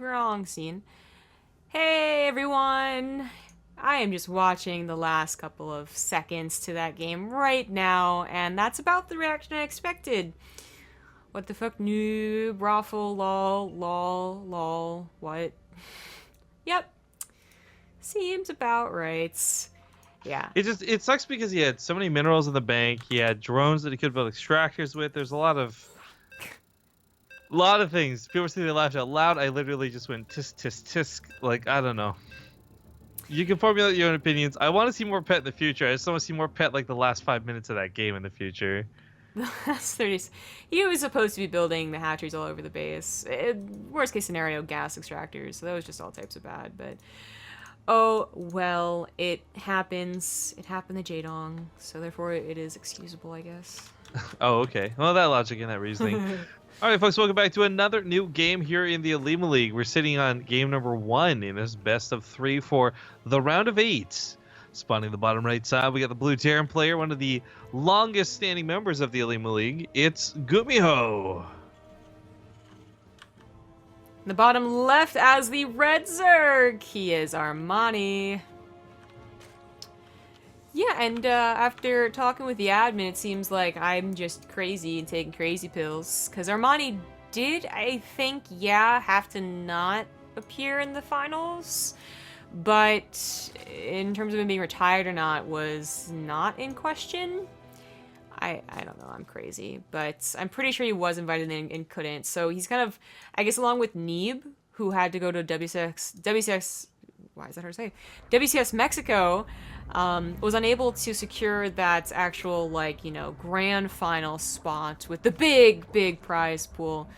wrong scene. Hey everyone! I am just watching the last couple of seconds to that game right now, and that's about the reaction I expected. What the fuck? Noob, raffle, lol, what? Yep. Seems about right. Yeah. It sucks because he had so many minerals in the bank. He had drones that he could build extractors with. There's a lot of things. People say they laughed out loud. I literally just went tisk tisk tisk. Like, I don't know. You can formulate your own opinions. I want to see more pet in the future. I just want to see more pet like the last 5 minutes of that game in the future. That's 30. He was supposed to be building the hatcheries all over the base. Worst case scenario, gas extractors. So that was just all types of bad. But oh well, it happens. It happened to Jaedong, so therefore it is excusable, I guess. Oh, okay. Well, that logic and that reasoning. All right, folks, welcome back to another new game here in the Olimoleague. We're sitting on game number 1 in this best of 3 for the round of 8. Spawning the bottom right side, we got the blue Terran player, one of the longest standing members of the Olimoleague. It's GuMiho. The bottom left as the red Zerg, he is Armani. Yeah, and after talking with the admin, it seems like I'm just crazy and taking crazy pills. Because Armani did, I think, yeah, have to not appear in the finals. But in terms of him being retired or not, was not in question. I don't know, I'm crazy. But I'm pretty sure he was invited in and couldn't. So he's kind of, I guess, along with Neeb, who had to go to WCS, why is that hard to say? WCS Mexico, was unable to secure that actual, like, you know, grand final spot with the big prize pool,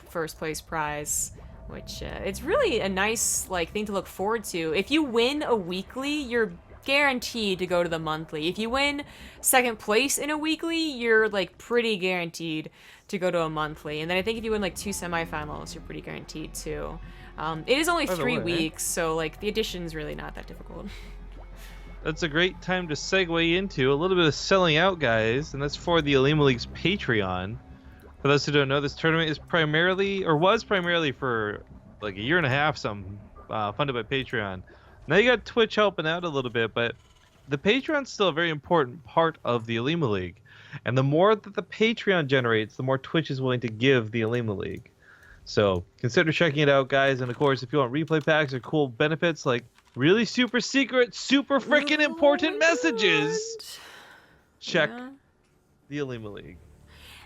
first place prize, which, it's really a nice, like, thing to look forward to. If you win a weekly, you're guaranteed to go to the monthly. If you win second place in a weekly, you're, like, pretty guaranteed to go to a monthly. And then I think if you win, like, 2 semifinals, you're pretty guaranteed too. It is only 3 weeks, so, like, the addition's really not that difficult. That's a great time to segue into a little bit of selling out, guys, and that's for the Olimoleague's Patreon. For those who don't know, this tournament is primarily, or was primarily for like a year and a half, something, funded by Patreon. Now you got Twitch helping out a little bit, but the Patreon's still a very important part of the Olimoleague. And the more that the Patreon generates, the more Twitch is willing to give the Olimoleague. So consider checking it out, guys. And of course, if you want replay packs or cool benefits like really super secret, super freaking important messages, check the Olimoleague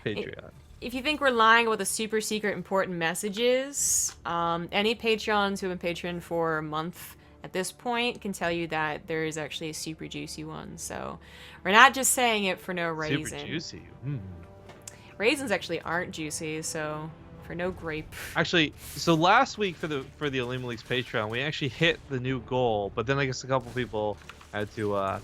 Patreon. If you think we're lying about the super secret important messages, any Patreons who have been Patreon for a month at this point can tell you that there is actually a super juicy one. So we're not just saying it for no reason. Super juicy. Raisins actually aren't juicy, so for no grape. Actually, so last week for the Olimoleague's Patreon, we actually hit the new goal, but then I guess a couple people had to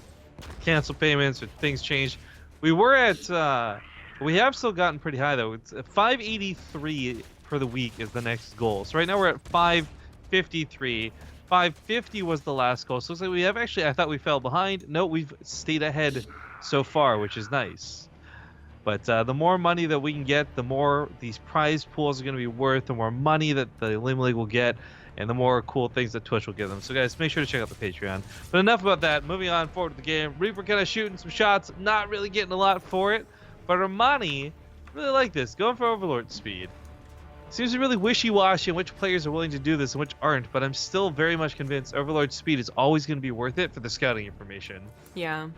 cancel payments or things changed. We were at we have still gotten pretty high though. It's 583 for the week is the next goal. So right now we're at 553. 550 was the last goal. So it's like we have actually, I thought we fell behind. No, we've stayed ahead so far, which is nice. But the more money that we can get, the more these prize pools are going to be worth, the more money that the Olimoleague will get, and the more cool things that Twitch will give them. So guys, make sure to check out the Patreon. But enough about that. Moving on forward to the game. Reaper kind of shooting some shots, not really getting a lot for it. But Armani, really like this, going for Overlord speed. Seems really wishy-washy on which players are willing to do this and which aren't, but I'm still very much convinced Overlord speed is always going to be worth it for the scouting information. Yeah.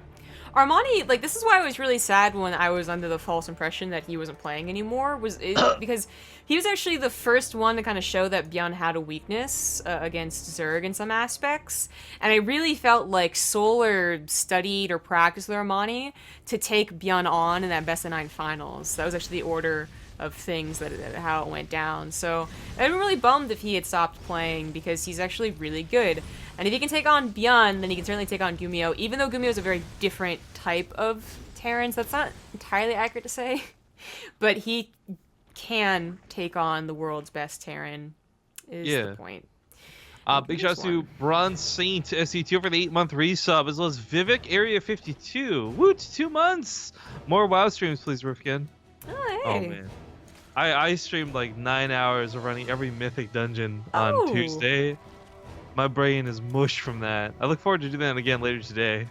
Armani, like, this is why I was really sad when I was under the false impression that he wasn't playing anymore, because he was actually the first one to kind of show that Bjorn had a weakness against Zerg in some aspects, and I really felt like Solar studied or practiced with Armani to take Bjorn on in that best of 9 finals. That was actually the order of things that how it went down. So I'd been really bummed if he had stopped playing because he's actually really good. And if he can take on Bjorn, then he can certainly take on GuMiho, even though GuMiho is a very different type of Terran. So that's not entirely accurate to say. But he can take on the world's best Terran, is the point. Big shout out to Bronze Saint SC2 for the 8-month resub, as well as Vivek Area 52. Woot, 2 months! More WoW streams, please, Rifkin. Oh, hey. Oh, man. I streamed like 9 hours of running every mythic dungeon on Oh, Tuesday. My brain is mush from that. I look forward to doing that again later today.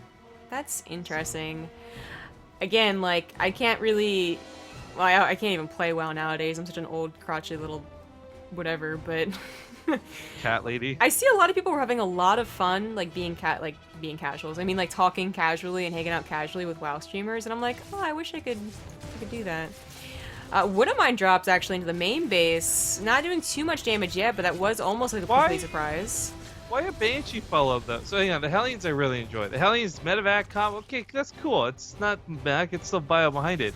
that's interesting. Again, like, I can't really... Well, I can't even play WoW nowadays. I'm such an old, crotchety little whatever, but... Cat lady. I see a lot of people were having a lot of fun, like, being casuals. I mean, like, talking casually and hanging out casually with WoW streamers, and I'm like, oh, I wish I could do that. One of mine dropped, actually, into the main base. Not doing too much damage yet, but that was almost like a complete surprise. Why a Banshee follow-up, though? So, hang on, the Hellions I really enjoy. The Hellions medevac comp, okay, that's cool. It's not back, it's still bio behind it.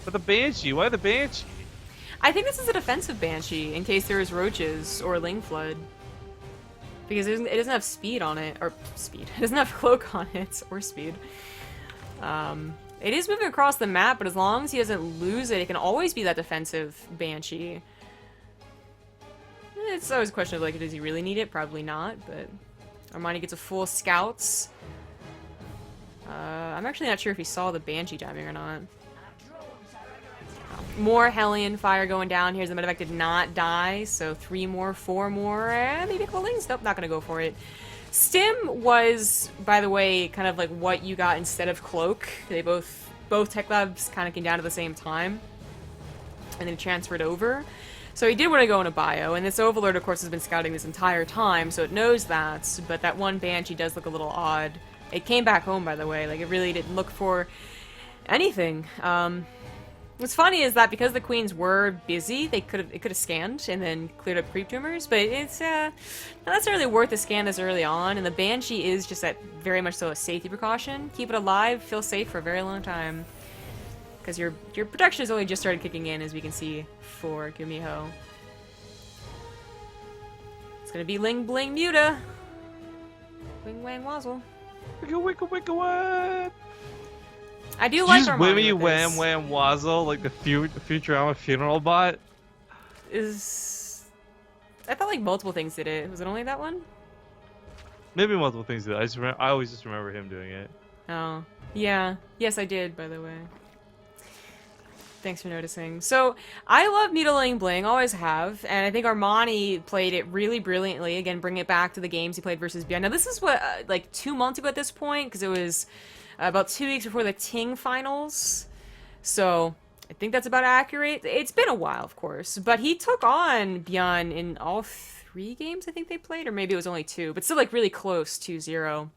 But the Banshee, why the Banshee? I think this is a defensive Banshee, in case there is roaches or Ling Flood. Because it doesn't have speed on it, or speed. It doesn't have cloak on it, or speed. It is moving across the map, but as long as he doesn't lose it, it can always be that defensive Banshee. It's always a question of, like, does he really need it? Probably not, but... Armani gets a full scouts. I'm actually not sure if he saw the Banshee timing or not. More Hellion fire going down. Here's the medevac did not die, so 3 more, 4 more, maybe a couple Lings? Nope, not gonna go for it. Stim was, by the way, kind of like what you got instead of Cloak. They both tech labs kind of came down at the same time, and then transferred over. So he did want to go in a bio, and this Overlord, of course, has been scouting this entire time, so it knows that, but that one Banshee does look a little odd. It came back home, by the way, like, it really didn't look for anything. What's funny is that because the queens were busy, it could have scanned and then cleared up creep tumors, but it's not necessarily worth a scan this early on, and the Banshee is just that very much so a safety precaution. Keep it alive, feel safe for a very long time. Because your production has only just started kicking in, as we can see for GuMiho. It's gonna be Ling Bling Muta. Wing Wang Wazzle. Wicka wicka wicka what? I do like Armani Wimmy with Wham this. Wham Wazzle, like the Futurama funeral bot. I thought like multiple things did it. Was it only that one? Maybe multiple things did. I always just remember him doing it. Oh. Yeah. Yes, I did, by the way. Thanks for noticing. So, I love Ling Bling, always have, and I think Armani played it really brilliantly. Again, bring it back to the games he played versus Beyond. Now, this is what, like, 2 months ago at this point, because it was about 2 weeks before the Ting finals. So, I think that's about accurate. It's been a while, of course, but he took on Beyond in all 3 games I think they played, or maybe it was only 2, but still, like, really close, 2-0.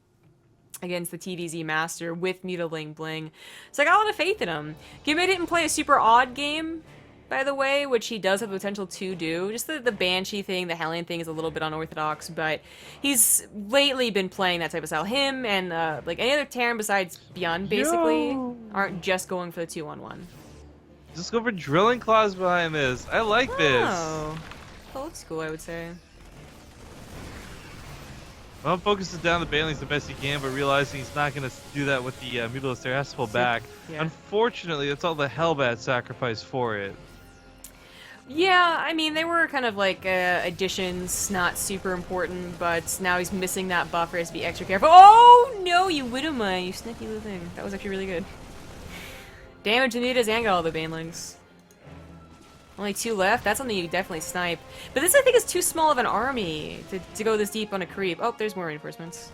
Against the TVZ Master with Ling Bling. So I got a lot of faith in him. GuMiho didn't play a super odd game, by the way, which he does have the potential to do. Just the Banshee thing, the Hellion thing is a little bit unorthodox, but he's lately been playing that type of style. Him and, like, any other Terran besides Beyond, basically, aren't just going for the 2-on-1. Just go for drilling claws behind this. I like this. Oh. That looks cool, I would say. Well, focuses down the Banelings the best he can, but realizing he's not going to do that with the Mutalisk there, has to pull back. Yeah. Unfortunately, that's all the Hellbat sacrifice for it. Yeah, I mean, they were kind of like additions, not super important, but now he's missing that buffer, he has to be extra careful. Oh, no, you Widowmine, you sneaky little thing. That was actually really good. Damage to Mutas and got all the Banelings. Only 2 left? That's something you definitely snipe. But this, I think, is too small of an army to go this deep on a creep. Oh, there's more reinforcements.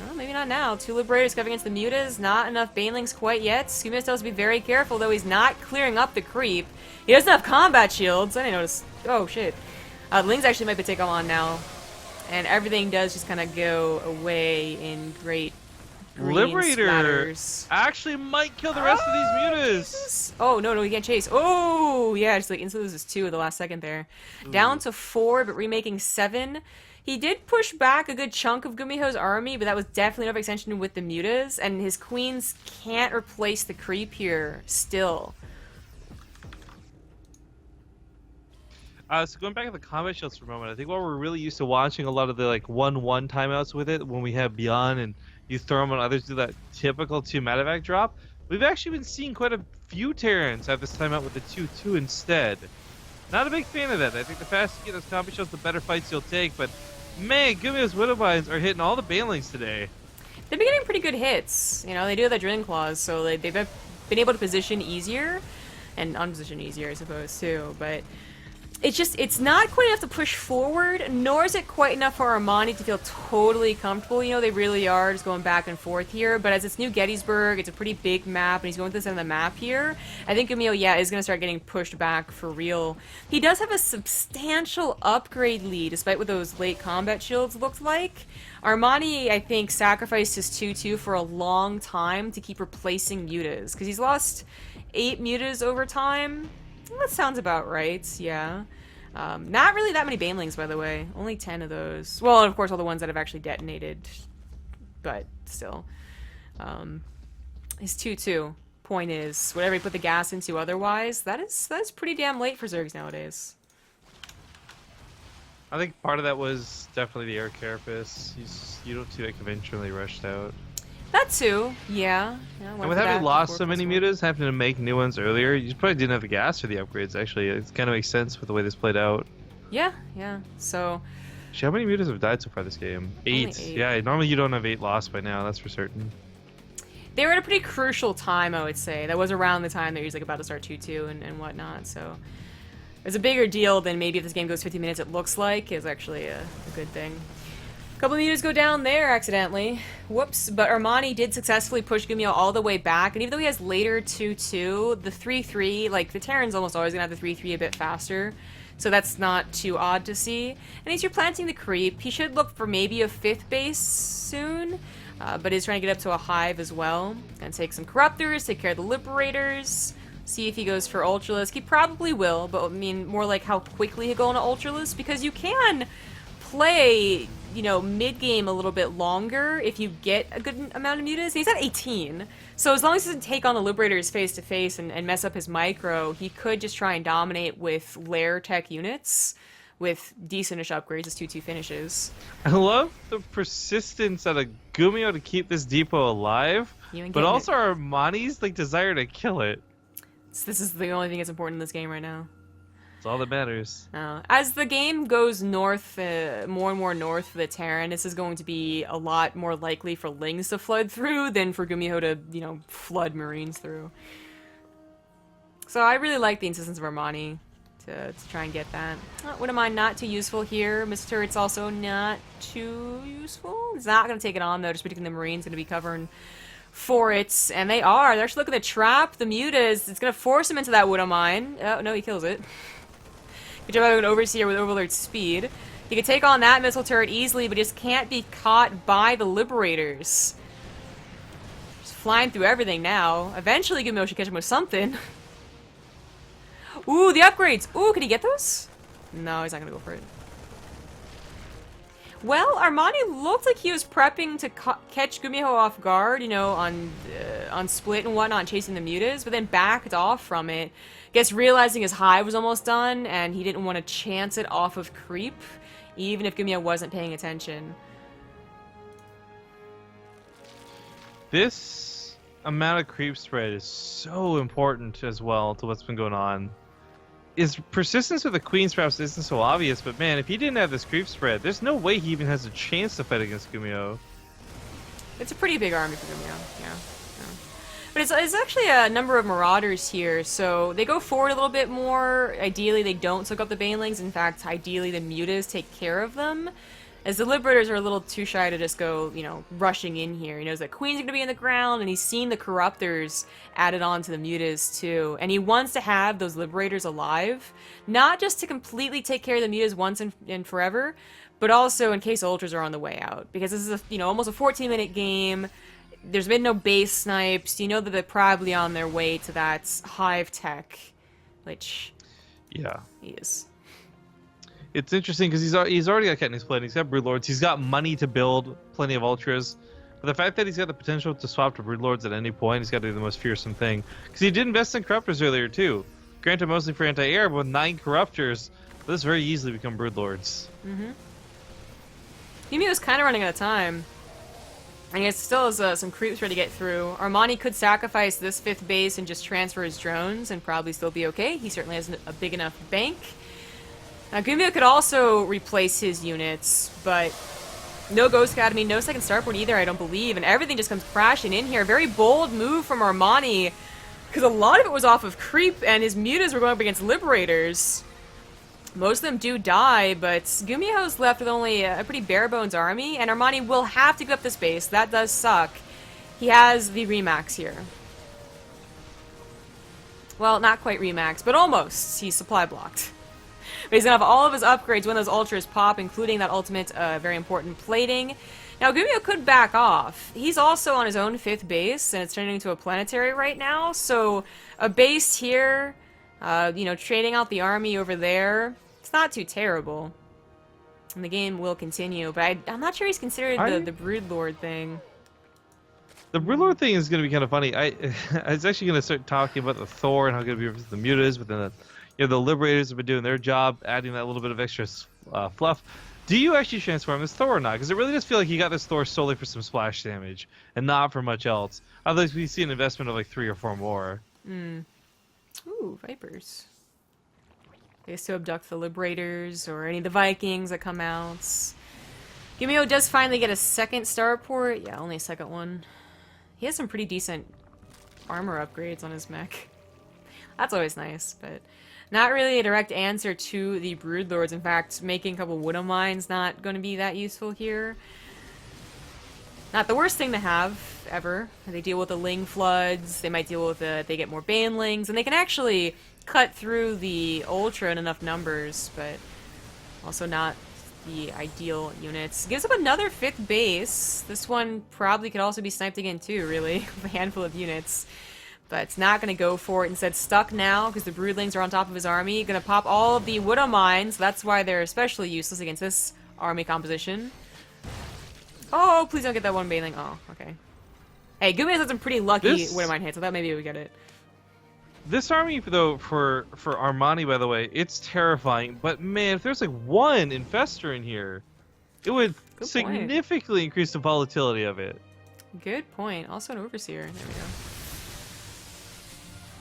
Oh, maybe not now. 2 Liberators coming against the Mutas. Not enough Banelings quite yet. GuMiho tells us to be very careful, though he's not clearing up the creep. He doesn't have combat shields. I didn't notice. Oh, shit. Lings actually might be taken on now. And everything does just kind of go away in great Liberator splatters. actually might kill the rest of these Mutas. Oh, no, he can't chase. Oh, yeah, just like instantly loses 2 at the last second there. Ooh. Down to 4, but remaking 7. He did push back a good chunk of GuMiho's army, but that was definitely enough extension with the Mutas, and his queens can't replace the creep here still. So going back to the combat shields for a moment, I think while we're really used to watching a lot of the like 1-1 timeouts with it when we have Beyond and you throw them on others do that typical 2 medevac drop, we've actually been seeing quite a few Terrans have this timeout with the 2-2 instead. Not a big fan of that. I think the faster you get those combat shields, the better fights you'll take, but man, GuMiho's Widowmines are hitting all the Banelings today. They've been getting pretty good hits. You know, they do have that drilling claws, so they've been able to position easier. And on position easier, I suppose, too. But it's not quite enough to push forward, nor is it quite enough for Armani to feel totally comfortable. You know, they really are just going back and forth here. But as it's New Gettysburg, it's a pretty big map, and he's going to the center of the map here. I think GuMiho, yeah, is going to start getting pushed back for real. He does have a substantial upgrade lead, despite what those late combat shields looked like. Armani, I think, sacrificed his 2-2 for a long time to keep replacing mutas, because he's lost 8 mutas over time. That sounds about right, yeah. Not really that many banelings, by the way. Only 10 of those. Well, and of course, all the ones that have actually detonated. But still. His 2-2. Point is, whatever he put the gas into otherwise, that is pretty damn late for Zergs nowadays. I think part of that was definitely the air carapace. You don't see that conventionally rushed out. That too, yeah. And with having lost so many mutas, having to make new ones earlier, you probably didn't have the gas for the upgrades, actually. It kind of makes sense with the way this played out. Yeah, so... How many mutas have died so far this game? 8. Yeah, normally you don't have 8 lost by now, that's for certain. They were at a pretty crucial time, I would say. That was around the time they were like about to start 2-2 and whatnot, so... It's a bigger deal than maybe if this game goes 50 minutes it looks like, is actually a good thing. Couple of mutas go down there accidentally. Whoops. But Armani did successfully push GuMiho all the way back. And even though he has later 2-2, the 3-3, like, the Terran's almost always going to have the 3-3 a bit faster. So that's not too odd to see. And as you're planting the creep, he should look for maybe a 5th base soon. But he's trying to get up to a hive as well. And take some Corruptors, take care of the Liberators. See if he goes for Ultralisk. He probably will, but I mean, more like how quickly he'll go into Ultralisk. Because you can play, you know, mid-game a little bit longer if you get a good amount of mutas. He's at 18, so as long as he doesn't take on the Liberators face-to-face and mess up his micro, he could just try and dominate with lair tech units with decentish upgrades as 2-2 finishes. I love the persistence out of GuMiho to keep this depot alive, but also Armani's like desire to kill it. This is the only thing that's important in this game right now. It's all that matters. As the game goes north, more and more north for the Terran, this is going to be a lot more likely for Lings to flood through than for GuMiho to, you know, flood Marines through. So I really like the insistence of Armani to try and get that. Wouldn't mind not too useful here. Mr. Turret's also not too useful. It's not going to take it on, though, just predicting the Marine's going to be covering for it. And they are. They're actually looking to trap the mutas. It's going to force him into that Widow Mine. Oh, no, he kills it. Good job having an Overseer with Overlord speed. He could take on that missile turret easily, but just can't be caught by the Liberators. Just flying through everything now. Eventually, GuMiho should catch him with something. Ooh, the upgrades! Ooh, can he get those? No, he's not gonna go for it. Well, Armani looked like he was prepping to catch GuMiho off guard, you know, on split and whatnot, chasing the mutas, but then backed off from it. Guess realizing his hive was almost done, and he didn't want to chance it off of creep, even if GuMiho wasn't paying attention. This amount of creep spread is so important as well to what's been going on. His persistence with the Queens perhaps isn't so obvious, but man, if he didn't have this creep spread, there's no way he even has a chance to fight against GuMiho. It's a pretty big army for GuMiho, yeah. But it's actually a number of Marauders here, so they go forward a little bit more. Ideally, they don't soak up the Banelings. In fact, ideally, the mutas take care of them. As the Liberators are a little too shy to just go, you know, rushing in here. He knows that Queen's going to be in the ground, and he's seen the Corruptors added on to the mutas, too. And he wants to have those Liberators alive, not just to completely take care of the mutas once and forever, but also in case Ultras are on the way out. Because this is, almost a 14-minute game. There's been no base snipes. You know that they're probably on their way to that hive tech, which yeah, he is. It's interesting because he's already got Katniss Blade, he's got Broodlords, he's got money to build plenty of Ultras. But the fact that he's got the potential to swap to Broodlords at any point, he's got to do the most fearsome thing. Because he did invest in Corruptors earlier too. Granted, mostly for anti-air, but with 9 Corruptors, this very easily become Broodlords. Mm-hmm. Yumi was kind of running out of time. And he still has some creeps ready to get through. Armani could sacrifice this 5th base and just transfer his drones and probably still be okay. He certainly has a big enough bank. Now, GuMiho could also replace his units, but no Ghost Academy, no second starport either, I don't believe, and everything just comes crashing in here. Very bold move from Armani. Because a lot of it was off of creep, and his mutas were going up against liberators. Most of them do die, but GuMiho's left with only a pretty bare-bones army, and Armani will have to give up this base. That does suck. He has the Remax here. Well, not quite Remax, but almost. He's supply blocked. But he's going to have all of his upgrades when those ultras pop, including that ultimate, very important plating. Now, GuMiho could back off. He's also on his own 5th base, and it's turning into a planetary right now, so a base here, you know, trading out the army over there, it's not too terrible. And the game will continue, but I'm not sure he's considered the Broodlord thing. The Broodlord thing is going to be kind of funny. I was actually going to start talking about the Thor and how good the mutas, but then the Liberators have been doing their job, adding that little bit of extra fluff. Do you actually transform this Thor or not? Because it really does feel like you got this Thor solely for some splash damage and not for much else. Otherwise, we see an investment of like 3 or 4 more. Ooh, Vipers. I guess to abduct the Liberators or any of the Vikings that come out. GuMiho does finally get a 2nd starport. Yeah, only a 2nd one. He has some pretty decent armor upgrades on his mech. That's always nice, but not really a direct answer to the Broodlords. In fact, making a couple Widow Mines not going to be that useful here. Not the worst thing to have, ever. They deal with the Ling Floods, they might deal with they get more Banelings, and they can actually cut through the Ultra in enough numbers, but also not the ideal units. Gives up another 5th base. This one probably could also be sniped again too, really, with a handful of units. But it's not going to go for it. Instead, stuck now, because the Broodlings are on top of his army. Going to pop all of the Widow Mines. That's why they're especially useless against this army composition. Oh, please don't get that one Baneling. Oh, okay. Hey, GuMiho's had some pretty lucky Widow Mine hits. I thought maybe we would get it. This army, though, for Armani, by the way, it's terrifying. But, man, if there's like one Infestor in here, it would significantly increase the volatility of it. Good point. Also an Overseer. There we go.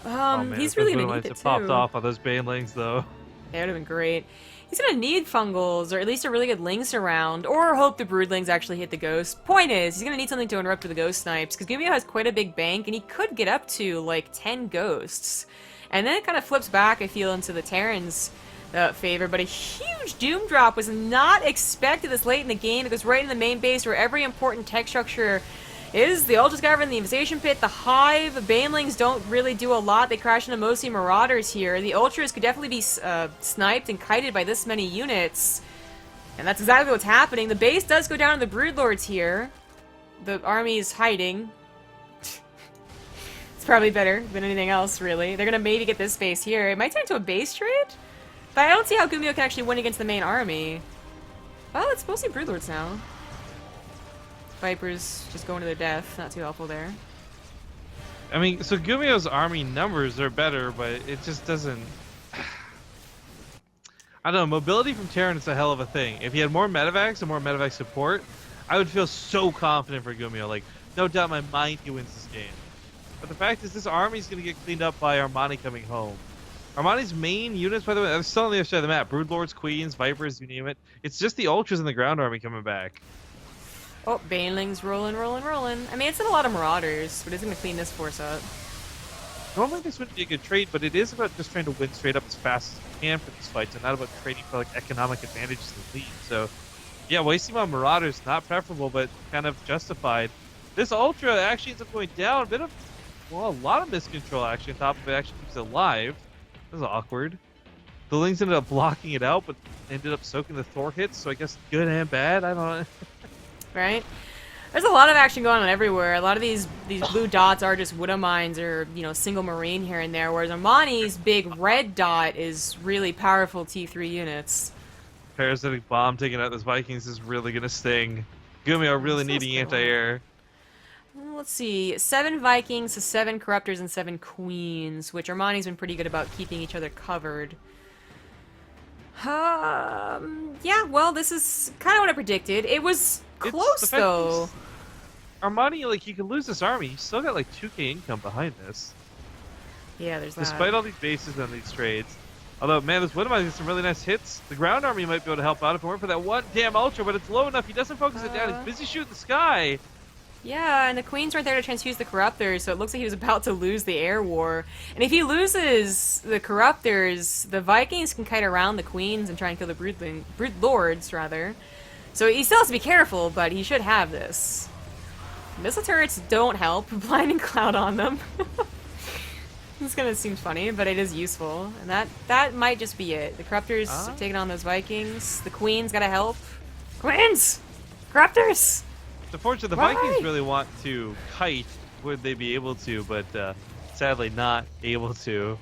Oh, man, he's really gonna need it too. Popped off on those Banelings, though. That would have been great. He's gonna need Fungals, or at least a really good Lynx around, or hope the Broodlings actually hit the Ghost. Point is, he's gonna need something to interrupt with the Ghost Snipes, because GuMiho has quite a big bank, and he could get up to, like, 10 Ghosts. And then it kind of flips back, I feel, into the Terran's favor, but a huge Doom Drop was not expected this late in the game. It goes right in the main base, where every important tech structure is. The Ultra Skyver in the Invasion Pit, the Hive, Banelings don't really do a lot. They crash into mostly Marauders here. The Ultras could definitely be sniped and kited by this many units. And that's exactly what's happening. The base does go down to the Broodlords here. The army is hiding. It's probably better than anything else, really. They're gonna maybe get this base here. It might turn into a base trade, but I don't see how GuMiho can actually win against the main army. Well, it's mostly Broodlords now. Vipers just going to their death. Not too helpful there. I mean, so GuMiho's army numbers are better, but it just doesn't... I don't know, mobility from Terran is a hell of a thing. If he had more medevacs and more medevac support, I would feel so confident for GuMiho. Like, no doubt in my mind he wins this game. But the fact is, this army's going to get cleaned up by Armani coming home. Armani's main units, by the way, are still on the other side of the map. Broodlords, Queens, Vipers, you name it. It's just the Ultras and the ground army coming back. Oh, Banelings rolling, rolling, rolling. I mean, it's in a lot of Marauders, but it's going to clean this force up. Normally this wouldn't be a good trade, but it is about just trying to win straight up as fast as you can for these fights, and not about trading for like economic advantages to the lead. So, yeah, wasting on Marauders, not preferable, but kind of justified. This Ultra actually ends up going down. A bit of, well, a lot of miscontrol actually on top of it actually keeps it alive. This is awkward. The Lings ended up blocking it out, but ended up soaking the Thor hits, so I guess good and bad, I don't know. Right? There's a lot of action going on everywhere. A lot of these blue dots are just Widow Mines or, you know, single Marine here and there, whereas Armani's big red dot is really powerful T3 units. Parasitic Bomb taking out those Vikings is really going to sting. GuMiho really needing anti-air. Let's see. 7 Vikings, 7 Corruptors, and 7 Queens, which Armani's been pretty good about keeping each other covered. Yeah, well, this is kind of what I predicted. It was close, though. Armani, like, you can lose this army. You still got, like, 2k income behind this. Yeah, there's that. Despite all these bases and these trades. Although, man, this Widow Mine gets some really nice hits. The ground army might be able to help out if it weren't for that one damn Ultra, but it's low enough. He doesn't focus it down. He's busy shooting the sky. Yeah, and the queens weren't there to transfuse the corruptors, so it looks like he was about to lose the air war. And if he loses the corruptors, the Vikings can kite around the queens and try and kill the brood lords, rather. So he still has to be careful, but he should have this. Missile turrets don't help. Blinding cloud on them. It's gonna seem funny, but it is useful. And that might just be it. The corruptors are taking on those Vikings. The queens gotta help. Queens! Corruptors! Unfortunately, the Vikings really want to kite. Would they be able to? But sadly, not able to.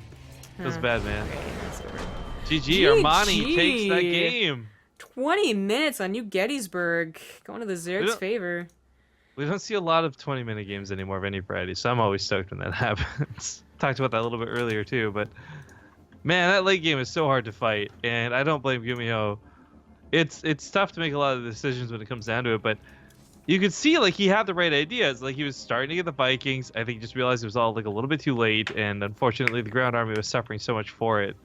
Feels bad, man. Okay, GG, Armani takes that game. 20 minutes on New Gettysburg. Going to the Zerg's favor. We don't see a lot of 20-minute games anymore of any variety, so I'm always stoked when that happens. Talked about that a little bit earlier, too, but man, that late game is so hard to fight, and I don't blame GuMiho. It's tough to make a lot of decisions when it comes down to it, but you could see like he had the right ideas. Like he was starting to get the Vikings. I think he just realized it was all like a little bit too late, and unfortunately the ground army was suffering so much for it.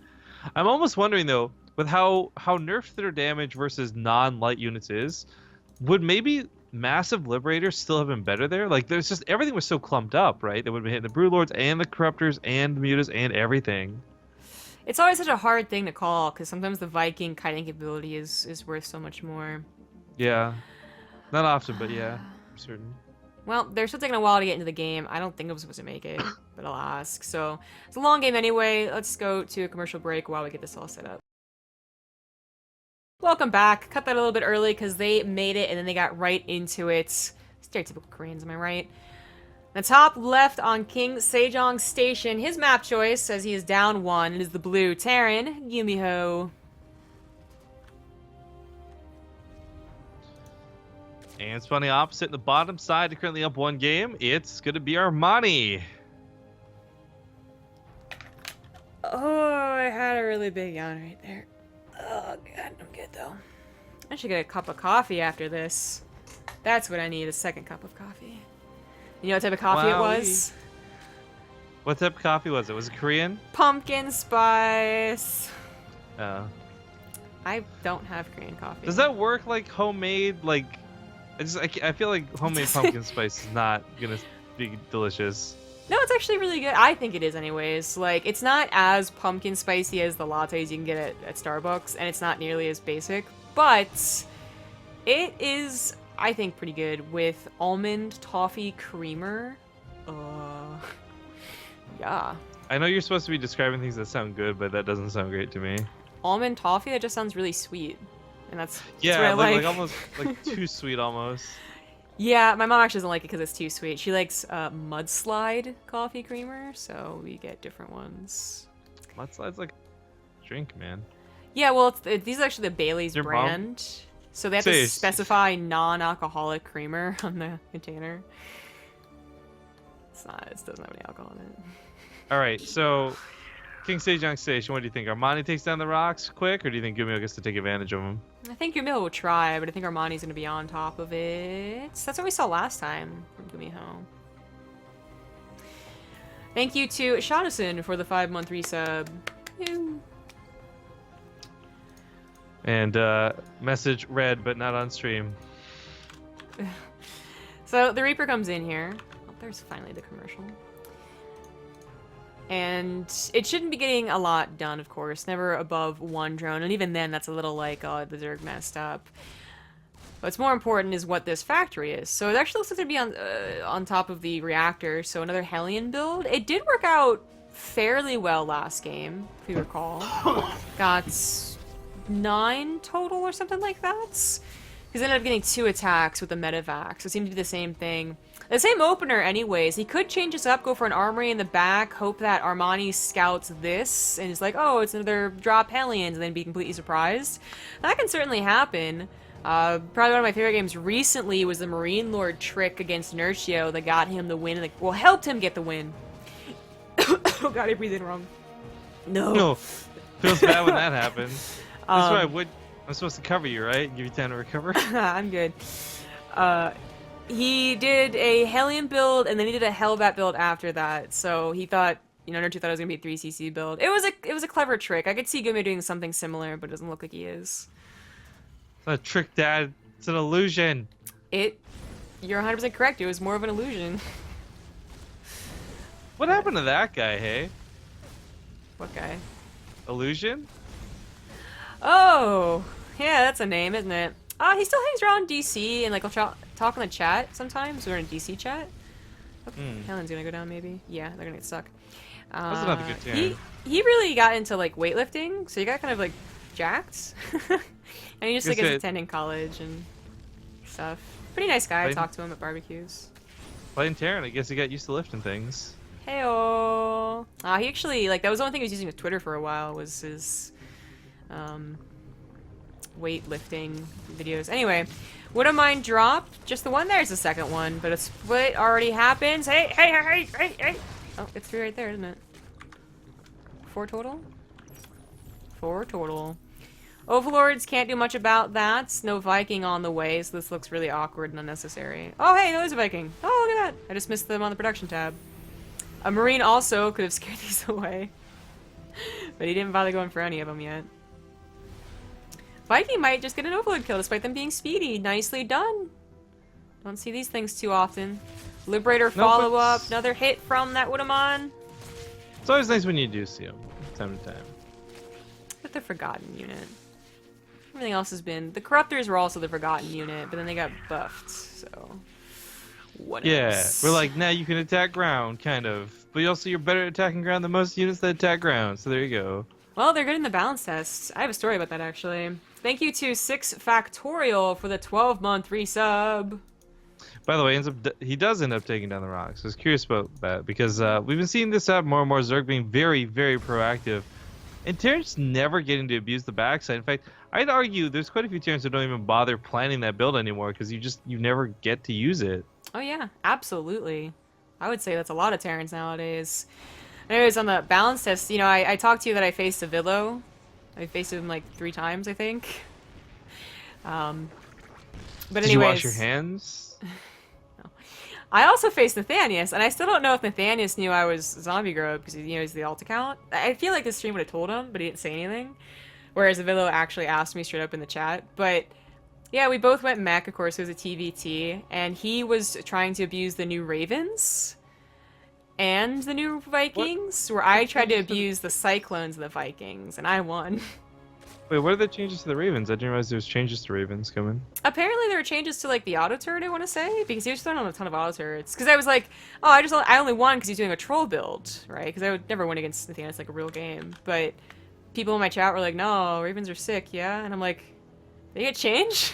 I'm almost wondering though, with how nerfed their damage versus non-light units is, would maybe massive liberators still have been better there? Like there's just everything was so clumped up, right? They would have been hitting the broodlords and the corruptors and the mutas and everything. It's always such a hard thing to call because sometimes the Viking kiting capability is worth so much more. Yeah. Not often, but yeah, I'm certain. Well, they're still taking a while to get into the game. I don't think I was supposed to make it, but I'll ask. So, it's a long game anyway. Let's go to a commercial break while we get this all set up. Welcome back. Cut that a little bit early because they made it and then they got right into it. Stereotypical Koreans, am I right? The top left on King Sejong Station, his map choice says he is down 1. It is the blue Terran, GuMiho. And it's funny opposite in the bottom side, currently up 1 game. It's going to be Armani. Oh, I had a really big yawn right there. Oh, God, I'm good, though. I should get a cup of coffee after this. That's what I need, a second cup of coffee. You know what type of coffee it was? What type of coffee was it? Was it Korean? Pumpkin spice. Oh. I don't have Korean coffee. Does that work like homemade, like... I feel like homemade pumpkin spice is not gonna be delicious. No, it's actually really good. I think it is anyways. Like, it's not as pumpkin spicy as the lattes you can get at Starbucks, and it's not nearly as basic, but it is, I think, pretty good with almond toffee creamer. Yeah. I know you're supposed to be describing things that sound good, but that doesn't sound great to me. Almond toffee, that just sounds really sweet. And that's yeah, what I like almost like too sweet almost. Yeah, my mom actually doesn't like it because it's too sweet. She likes mudslide coffee creamer, so we get different ones. Mudslide's like drink, man. Yeah, well, these are actually the Bailey's Your brand, so they have to specify non-alcoholic creamer on the container. It's not. It doesn't have any alcohol in it. All right, so King Sejong Station, what do you think? Armani takes down the rocks quick, or do you think GuMiho gets to take advantage of them? I think GuMiho will try, but I think Armani's going to be on top of it. That's what we saw last time from GuMiho. Thank you to Shaunison for the 5-month resub. Ew. And message read, but not on stream. So the Reaper comes in here. Oh, there's finally the commercial. And it shouldn't be getting a lot done, of course. Never above 1 drone. And even then, that's a little like, oh, the Zerg messed up. What's more important is what this factory is. So it actually looks like to be on top of the reactor. So another Hellion build. It did work out fairly well last game, if you recall. Got 9 total or something like that. Because they ended up getting 2 attacks with the medevac. So it seemed to be the same thing. The same opener anyways. He could change this up, go for an armory in the back, hope that Armani scouts this, and is like, oh, it's another drop Hellions, and then be completely surprised. That can certainly happen. Probably one of my favorite games recently was the Marine Lord trick against Inertio that got him the win, and well, helped him get the win. Oh god, I breathed in wrong. No. Feels bad when that happens. That's why I'm supposed to cover you, right? Give you time to recover? I'm good. He did a Hellion build, and then he did a Hellbat build after that. So he thought, you know, Nertu thought it was gonna be a 3cc build. It was a clever trick. I could see GuMiho doing something similar, but it doesn't look like he is. It's not a trick, Dad. It's an illusion. It You're 100% correct. It was more of an illusion. What happened to that guy, hey? What guy? Illusion? Oh, yeah, that's a name, isn't it? He still hangs around DC and like will talk in the chat sometimes. We're in a DC chat. Okay, Helen's gonna go down maybe. Yeah, they're gonna get stuck. That's another good turn. He really got into like weightlifting, so he got kind of like jacked. And he just like is attending college and stuff. Pretty nice guy. I talked to him at barbecues. Playing Terran, I guess he got used to lifting things. Heyo. He actually like that was the only thing he was using with Twitter for a while was his weightlifting videos. Anyway, would a mine dropped? Just the one there's the second one, but a split already happens. Hey. Oh, it's 3 right there, isn't it? 4 total? 4 total. Overlords can't do much about that. No Viking on the way, so this looks really awkward and unnecessary. Oh, hey, there's a Viking. Oh, look at that. I just missed them on the production tab. A Marine also could have scared these away. But he didn't bother going for any of them yet. Viking might just get an Overlord kill despite them being speedy. Nicely done. Don't see these things too often. Liberator follow-up. Another hit from that Woodamon. It's always nice when you do see them, time to time. But the Forgotten unit. Everything else has been... The Corruptors were also the Forgotten unit, but then they got buffed, so... What else? We're like, now you can attack ground, kind of. But you're better at attacking ground than most units that attack ground, so there you go. Well, they're good in the balance test. I have a story about that, actually. Thank you to 6 Factorial for the 12-month resub. By the way, he does end up taking down the rocks. I was curious about that, because we've been seeing this happen more and more. Zerg being very, very proactive. And Terrans never getting to abuse the backside. In fact, I'd argue there's quite a few Terrans that don't even bother planning that build anymore, because you never get to use it. Oh yeah, absolutely. I would say that's a lot of Terrans nowadays. Anyways, on the balance test, you know, I talked to you that I faced a Villo. I faced him like 3 times, I think. But anyways... Did you wash your hands? No. I also faced Nathanius, and I still don't know if Nathanius knew I was Zombie Grove, because he's the alt account. I feel like the stream would have told him, but he didn't say anything. Whereas the Villo actually asked me straight up in the chat. But... yeah, we both went mech, of course, it was a TVT, and he was trying to abuse the new Ravens and the new Vikings, where I tried to abuse the Cyclones and the Vikings, and I won. Wait, what are the changes to the Ravens? I didn't realize there was changes to Ravens coming. Apparently there were changes to, like, the auto turret, I want to say, because he was throwing on a ton of auto turrets. Because I was like, oh, I only won because he's doing a troll build, right? Because I would never win against Nathanius, like, a real game. But people in my chat were like, no, Ravens are sick, yeah? And I'm like... They get change?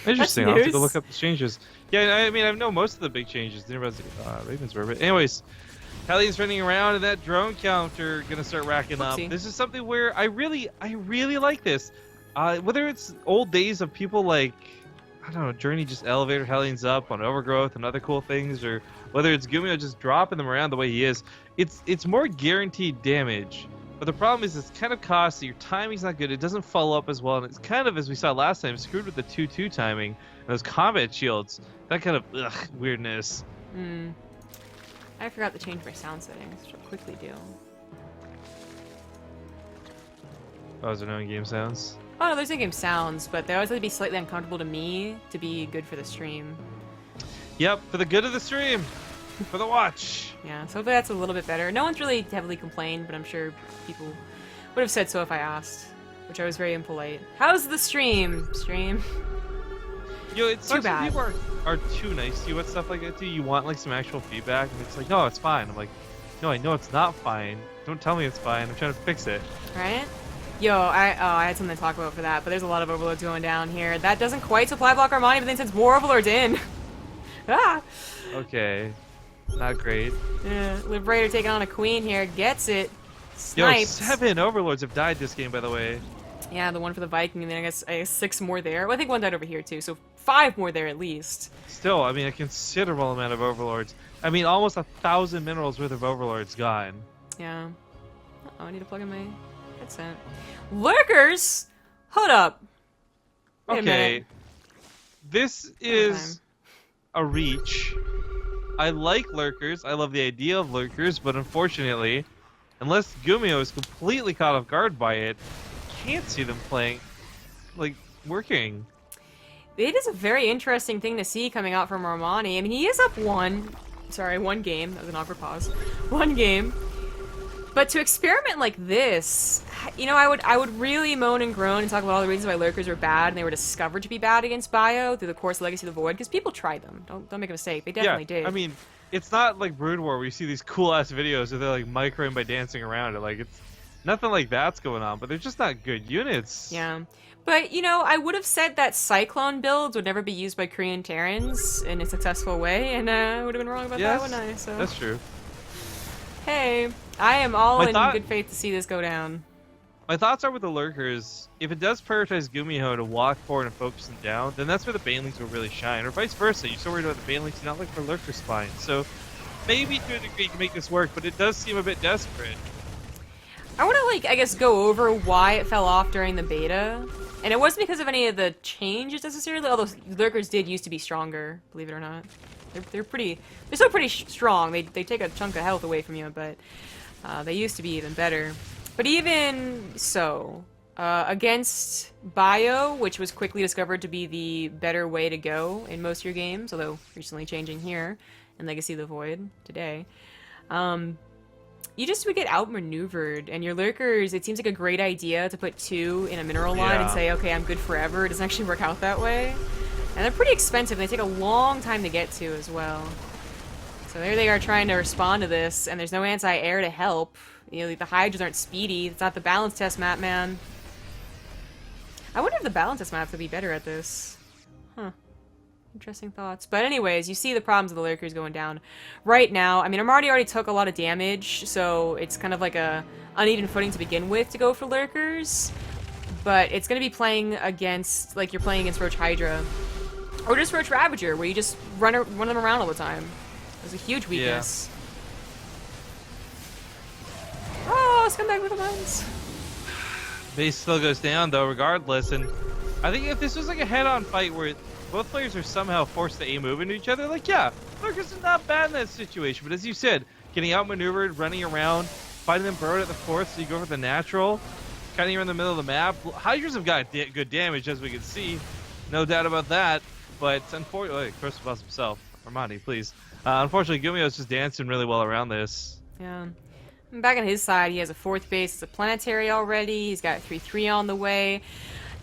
Interesting. I'll have to go look up the changes. Yeah, I mean, I know most of the big changes. Didn't realize Ravens were. But anyways, Hellions running around and that drone counter gonna start racking up. This is something where I really like this. Whether it's old days of people like, I don't know, Journey just elevator Hellions up on Overgrowth and other cool things, or whether it's GuMiho just dropping them around the way he is, it's more guaranteed damage. But the problem is it's kind of costly, your timing's not good, it doesn't follow up as well, and it's kind of, as we saw last time, screwed with the 2-2 timing, and those combat shields, that kind of, weirdness. I forgot to change my sound settings, which I'll quickly do. Oh, is there no in-game sounds? Oh no, there's in-game sounds, but they always have to be slightly uncomfortable to me to be good for the stream. Yep, for the good of the stream! For the watch! Yeah, so hopefully that's a little bit better. No one's really heavily complained, but I'm sure people would have said so if I asked, which I was very impolite. How's the stream? Yo, it's too bad. People are too nice to you with stuff like that too. You want like some actual feedback, and it's like, no, it's fine. I'm like, no, I know it's not fine. Don't tell me it's fine. I'm trying to fix it. Right? Yo, I had something to talk about for that, but there's a lot of overloads going down here. That doesn't quite supply block Armani, but then sends more overlords in. Ah! Okay. Not great. Yeah, Liberator taking on a queen here. Gets it. Sniped. Yo, 7 overlords have died this game, by the way. Yeah, the one for the Viking, and then I guess 6 more there. Well, I think 1 died over here, too, so 5 more there at least. Still, I mean, a considerable amount of overlords. I mean, almost 1,000 minerals worth of overlords gone. Yeah. Uh-oh, I need to plug in my headset. Lurkers? Hold up. Wait a minute. This is a reach. I like lurkers. I love the idea of lurkers, but unfortunately, unless GuMiho is completely caught off guard by it, can't see them playing, like, working. it is a very interesting thing to see coming out from Armani. I mean, he is up one game. That was an awkward pause. One game. But to experiment like this, you know, I would really moan and groan and talk about all the reasons why lurkers are bad and they were discovered to be bad against Bio through the course Legacy of the Void, because people tried them. Don't make a mistake. They definitely did. I mean, it's not like Brood War where you see these cool ass videos where they're like microing by dancing around it. Like, it's nothing like that's going on, but they're just not good units. Yeah. But, you know, I would have said that Cyclone builds would never be used by Korean Terrans in a successful way, and I would have been wrong about that, wouldn't I? So. That's true. Hey, I am all in good faith to see this go down. My thoughts are with the lurkers. If it does prioritize GuMiho to walk forward and focus them down, then that's where the banelings will really shine. Or vice versa. You're so worried about the banelings, you're not looking for lurker spines. So maybe to a degree you can make this work, but it does seem a bit desperate. I want to, like, I guess go over why it fell off during the beta. And it wasn't because of any of the changes necessarily, although lurkers did used to be stronger, believe it or not. They're still pretty strong. They take a chunk of health away from you, but they used to be even better. But even so, against Bio, which was quickly discovered to be the better way to go in most of your games, although recently changing here in Legacy of the Void today, you just would get outmaneuvered, and your lurkers, it seems like a great idea to put 2 in a mineral line and say, okay, I'm good forever. It doesn't actually work out that way. And they're pretty expensive, and they take a long time to get to as well. So there they are trying to respond to this, and there's no anti-air to help. You know, the Hydras aren't speedy. It's not the balance test map, man. I wonder if the balance test maps would be better at this. Huh. Interesting thoughts. But anyways, you see the problems of the lurkers going down right now. I mean, Armani already took a lot of damage, so it's kind of like a uneven footing to begin with to go for lurkers. But it's going to be playing against, like you're playing against Roach Hydra. Or just Roach Ravager, where you just run them around all the time. There's a huge weakness. Yeah. Oh, scumbag little mines. Base still goes down, though, regardless. And I think if this was like a head-on fight where both players are somehow forced to A-move into each other, like, yeah, lurkers are not bad in that situation. But as you said, getting outmaneuvered, running around, fighting them burrowed at the fourth, so you go for the natural, cutting around the middle of the map. Hydras have got good damage, as we can see. No doubt about that. But unfortunately, Corsair Boss himself, Armani, please. Unfortunately, GuMiho's just dancing really well around this. Yeah. And back on his side, he has a 4th base. It's a planetary already. He's got 3-3 on the way.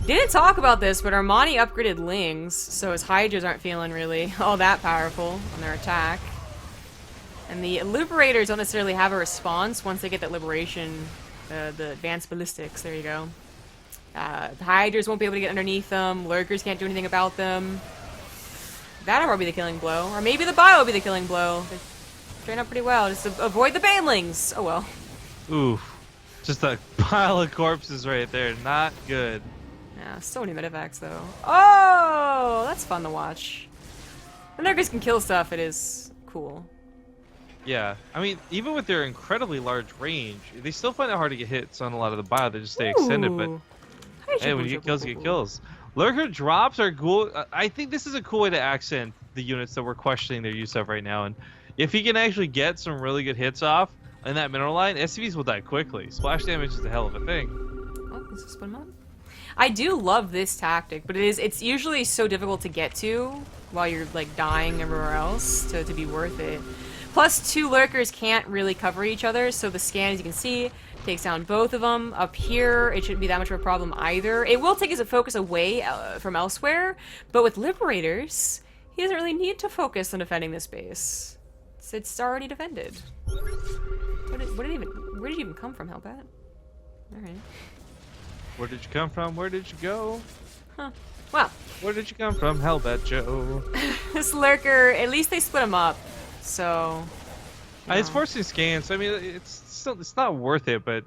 Didn't talk about this, but Armani upgraded Lings, so his Hydras aren't feeling really all that powerful on their attack. And the Liberators don't necessarily have a response once they get that Liberation, the Advanced Ballistics. There you go. The Hydras won't be able to get underneath them. Lurkers can't do anything about them. That'll be the killing blow. Or maybe the Bio will be the killing blow. They turn out pretty well. Just to avoid the banelings. Oh well. Ooh. Just a pile of corpses right there. Not good. Yeah, so many medevacs though. Oh! That's fun to watch. When lurkers can kill stuff, it is cool. Yeah. I mean, even with their incredibly large range, they still find it hard to get hits on a lot of the Bio. They just stay extended, but hey, when you get kills, you get kills. Lurker drops are cool. I think this is a cool way to accent the units that we're questioning their use of right now. And if he can actually get some really good hits off in that mineral line, SCVs will die quickly. Splash damage is a hell of a thing. Oh, this is spin mod. I do love this tactic, but it's usually so difficult to get to while you're like dying everywhere else to be worth it. Plus, 2 lurkers can't really cover each other, so the scan, as you can see, takes down both of them. Up here, it shouldn't be that much of a problem either. It will take his focus away from elsewhere, but with Liberators, he doesn't really need to focus on defending this base. It's already defended. Where did it even come from, Hellbat? Alright. Where did you come from? Where did you go? Huh. Well. Where did you come from, Hellbat Joe? This lurker, at least they split him up, so... It's forcing scans, so I mean, it's not worth it, but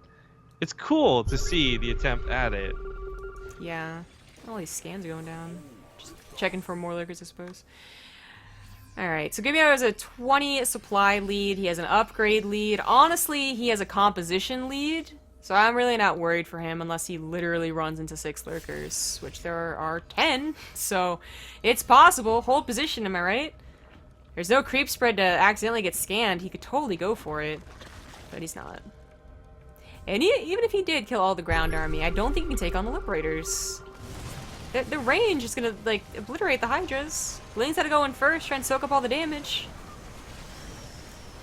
it's cool to see the attempt at it. Yeah. All these scans are going down. Just checking for more lurkers, I suppose. Alright, so GuMiho has a 20 supply lead. He has an upgrade lead. Honestly, he has a composition lead. So I'm really not worried for him unless he literally runs into 6 lurkers, which there are 10. So it's possible. Hold position, am I right? There's no creep spread to accidentally get scanned. He could totally go for it, but he's not. And even if he did kill all the ground army, I don't think he can take on the Liberators. The range is gonna, like, obliterate the Hydras. Bling's had to go in first, try and soak up all the damage.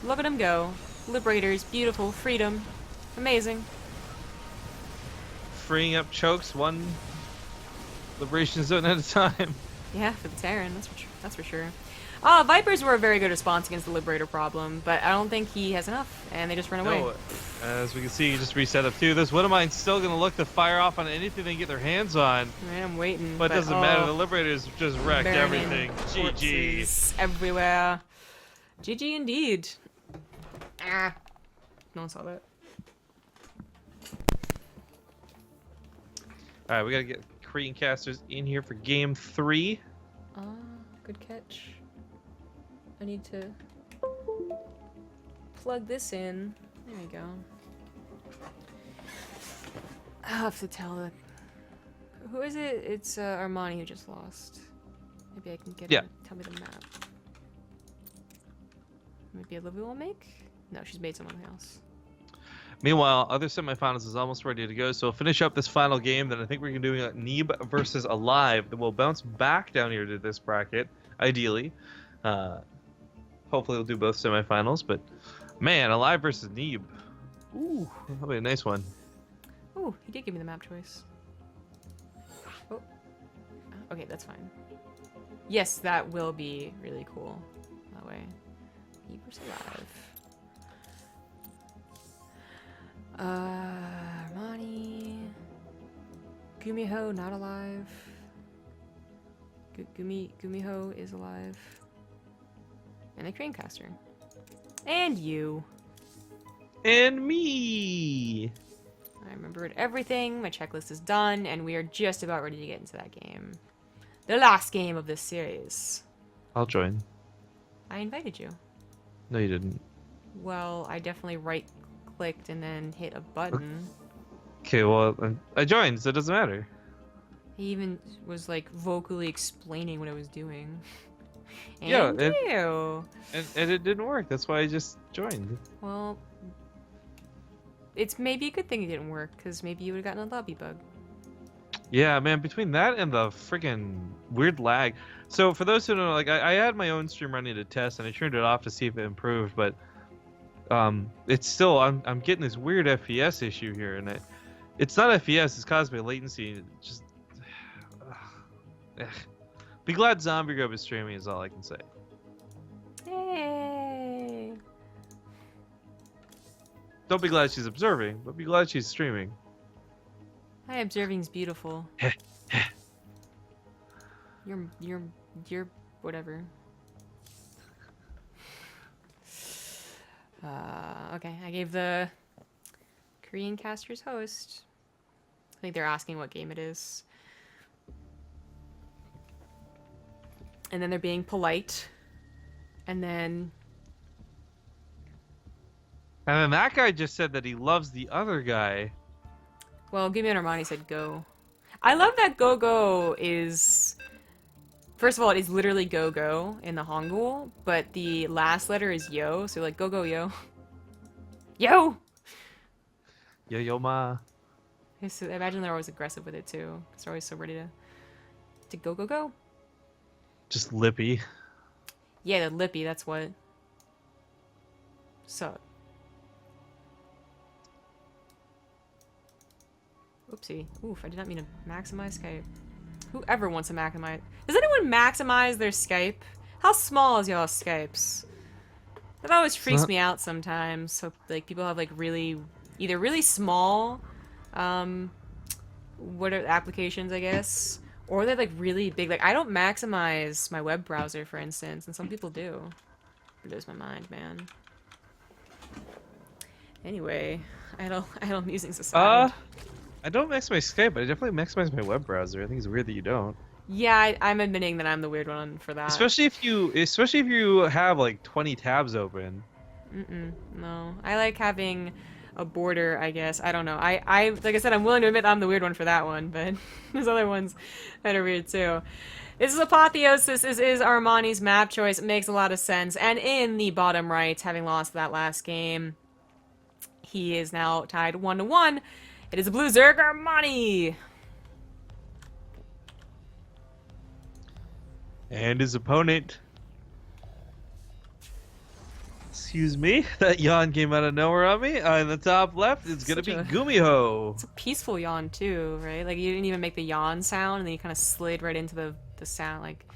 Look at him go. Liberators, beautiful, freedom. Amazing. Freeing up chokes one liberation zone at a time. Yeah, for the Terran, that's for sure. Vipers were a very good response against the Liberator problem, but I don't think he has enough, and they just run away. No, as we can see, he just reset up too. This Widowmine's still going to look to fire off on anything they can get their hands on. Man, I'm waiting. But it doesn't matter, the Liberators just wrecked everything. GG. Everywhere. GG indeed. Ah. No one saw that. Alright, we got to get Korean casters in here for game 3. Good catch. I need to plug this in. There we go. I'll have to tell the... Who is it? It's Armani who just lost. Maybe I can get her to tell me the map. Maybe Olivia will make? No, she's made someone else. Meanwhile, other semifinals is almost ready to go, so we'll finish up this final game. Then I think we're going to be doing Neeb versus Alive. Then we'll bounce back down here to this bracket, ideally. Hopefully we'll do both semifinals, but man, Alive versus Neeb. Ooh, that'll be a nice one. Ooh, he did give me the map choice. Oh. Okay, that's fine. Yes, that will be really cool. That way. Neeb versus Alive. Armani. GuMiho not alive. GuMiho is alive. And a Cranecaster. And you. And me. I remembered everything. My checklist is done, and we are just about ready to get into that game. The last game of this series. I'll join. I invited you. No, you didn't. Well, I definitely right-clicked and then hit a button. Okay, well, I joined, so it doesn't matter. He even was, like, vocally explaining what I was doing. And yeah, and it didn't work. That's why I just joined. Well, it's maybe a good thing it didn't work, because maybe you would have gotten a lobby bug. Yeah, man, between that and the freaking weird lag. So for those who don't know, like I had my own stream running to test, and I turned it off to see if it improved, but it's still I'm getting this weird FPS issue here, and it's not FPS, it's caused by latency. It just be glad Zombie Grub is streaming is all I can say. Hey. Don't be glad she's observing, but be glad she's streaming. Hi, observing's beautiful. You're whatever. Okay, I gave the Korean casters host. I think they're asking what game it is. And then they're being polite. And then that guy just said that he loves the other guy. Well, GuMiho and Armani said go. I love that go is... First of all, it is literally go in the Hangul, but the last letter is yo, so like go yo. Yo! Yo ma. I imagine they're always aggressive with it too, because they're always so ready to go. Just lippy. Yeah, the lippy, that's what. So. Oopsie. Oof, I did not mean to maximize Skype. Whoever wants to maximize... Does anyone maximize their Skype? How small is y'all's Skypes? That always freaks me out sometimes. So, like, people have, like, either really small, what are applications, I guess, or they're, like, really big. Like, I don't maximize my web browser, for instance, and some people do. It blows my mind, man. Anyway, idle musings aside. I don't maximize Skype, but I definitely maximize my web browser. I think it's weird that you don't. Yeah, I'm admitting that I'm the weird one for that. Especially if you have like 20 tabs open. No. I like having a border, I guess. I don't know. I like I said, I'm willing to admit I'm the weird one for that one, but there's other ones that are weird too. This is Apotheosis. This is Armani's map choice. It makes a lot of sense. And in the bottom right, having lost that last game, he is now tied 1-1. It is a blue Zerg Armani. And his opponent. Excuse me, that yawn came out of nowhere on me. In the top left, it's gonna be GuMiho. It's a peaceful yawn too, right? Like you didn't even make the yawn sound, and then you kind of slid right into the sound, like,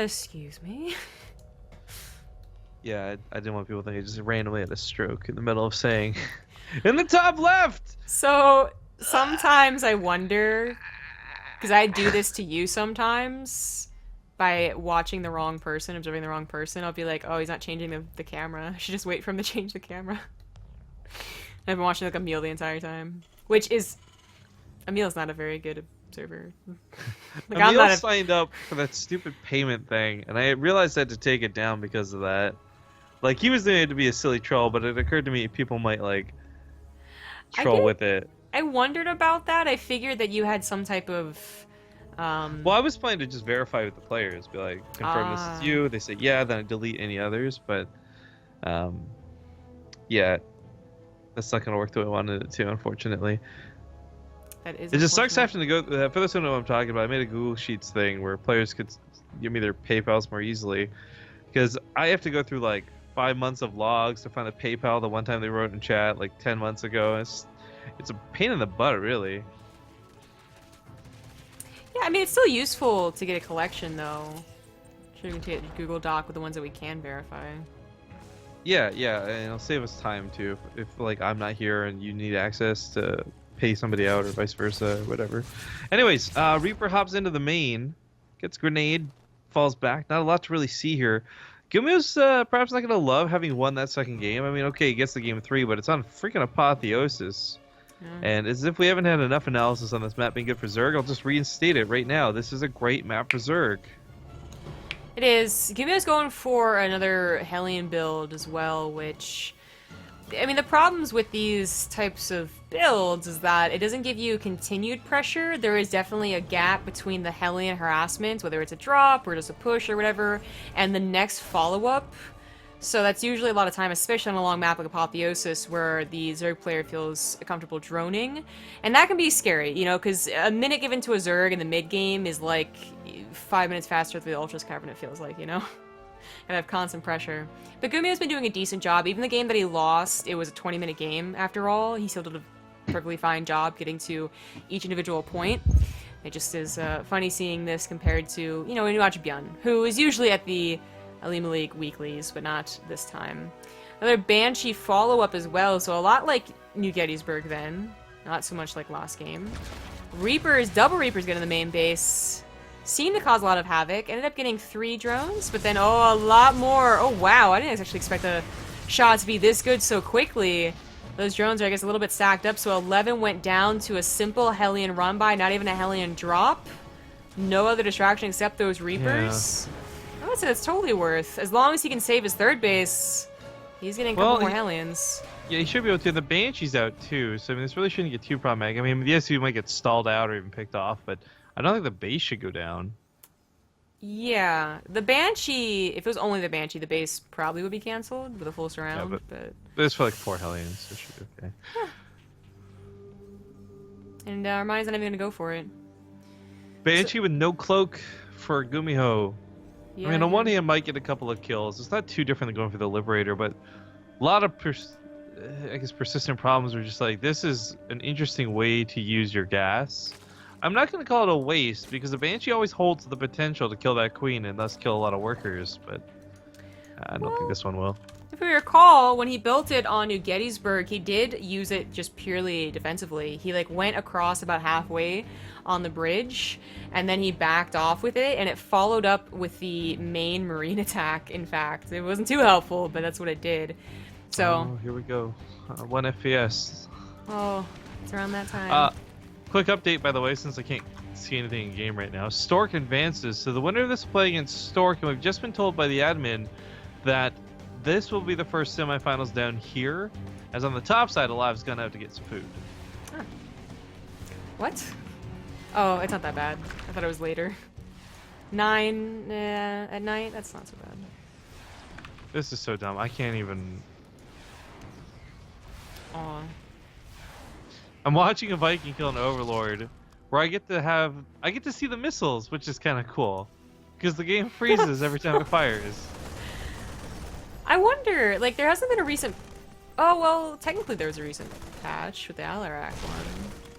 excuse me. Yeah, I didn't want people to think I just randomly had a stroke in the middle of saying. In the top left. So sometimes I wonder, because I do this to you sometimes. By watching the wrong person, observing the wrong person, I'll be like, oh, he's not changing the camera. I should just wait for him to change the camera. I've been watching like Emil the entire time. Which is... Emil's not a very good observer. Like, Emil signed up for that stupid payment thing, and I realized I had to take it down because of that. Like, he was doing it to be a silly troll, but it occurred to me people might, like, troll with it. I wondered about that. I figured that you had some type of... well, I was planning to just verify with the players, be like, confirm this is you. They say yeah, then I delete any others. But yeah, that's not gonna work the way I wanted it to, unfortunately. That is. It just sucks having to go. For those who know what I'm talking about, I made a Google Sheets thing where players could give me their PayPal's more easily, because I have to go through like 5 months of logs to find the PayPal the one time they wrote in chat like 10 months ago. It's a pain in the butt, really. Yeah, I mean, it's still useful to get a collection, though. Sure, we can take a Google Doc with the ones that we can verify. Yeah, and it'll save us time, too. If like, I'm not here and you need access to pay somebody out or vice versa, or whatever. Anyways, Reaper hops into the main, gets grenade, falls back. Not a lot to really see here. GuMiho's perhaps not going to love having won that second game. I mean, okay, he gets the game 3, but it's on freaking apotheosis. And as if we haven't had enough analysis on this map being good for Zerg, I'll just reinstate it right now. This is a great map for Zerg. It is. GuMiho's going for another Hellion build as well, which... I mean, the problems with these types of builds is that it doesn't give you continued pressure. There is definitely a gap between the Hellion harassment, whether it's a drop or just a push or whatever, and the next follow-up. So that's usually a lot of time, especially on a long map like Apotheosis, where the Zerg player feels comfortable droning. And that can be scary, you know, because a minute given to a Zerg in the mid-game is like 5 minutes faster through the Ultra's Cavern, it feels like, you know? And have constant pressure. But GuMiho's been doing a decent job. Even the game that he lost, it was a 20-minute game after all. He still did a perfectly fine job getting to each individual point. It just is funny seeing this compared to, you know, when you watch Björn, who is usually at the Olimoleague weeklies, but not this time. Another Banshee follow-up as well, so a lot like New Gettysburg then. Not so much like last game. Double Reapers get in the main base. Seemed to cause a lot of havoc. Ended up getting 3 drones, but then, oh, a lot more. Oh, wow, I didn't actually expect the shot to be this good so quickly. Those drones are, I guess, a little bit stacked up, so 11 went down to a simple Hellion run-by, not even a Hellion drop. No other distraction except those Reapers. Yeah. I would say that's totally worth. As long as he can save his third base, he's getting a couple more Hellions. Yeah, he should be able to. The Banshee's out too, so I mean, this really shouldn't get too problematic. I mean, yes, he might get stalled out or even picked off, but I don't think the base should go down. Yeah, the Banshee, if it was only the Banshee, the base probably would be canceled with a full surround, yeah, but it's for like 4 Hellions, so it should be okay. Yeah. And Armani's not even going to go for it. Banshee with no cloak for GuMiho. Yeah, I mean, on one hand, might get a couple of kills. It's not too different than going for the Liberator, but a lot of, I guess, persistent problems are just like, this is an interesting way to use your gas. I'm not going to call it a waste, because the Banshee always holds the potential to kill that queen and thus kill a lot of workers, but I don't think this one will. If we recall, when he built it on New Gettysburg, he did use it just purely defensively. He like went across about halfway on the bridge, and then he backed off with it, and it followed up with the main marine attack, in fact. It wasn't too helpful, but that's what it did. So... Oh, here we go. 1 FPS. Oh, it's around that time. Quick update, by the way, since I can't see anything in game right now. Stork advances. So the winner of this play against Stork, and we've just been told by the admin that this will be the first semifinals down here, as on the top side, Alive's gonna have to get some food. Huh. What? Oh, it's not that bad. I thought it was later. 9 at night? That's not so bad. This is so dumb. I can't even... Aw. I'm watching a Viking kill an Overlord, where I get to see the missiles, which is kind of cool. because the game freezes every time it fires. I wonder, like, there hasn't been a recent... Oh, well, technically there was a recent patch with the Alarak one.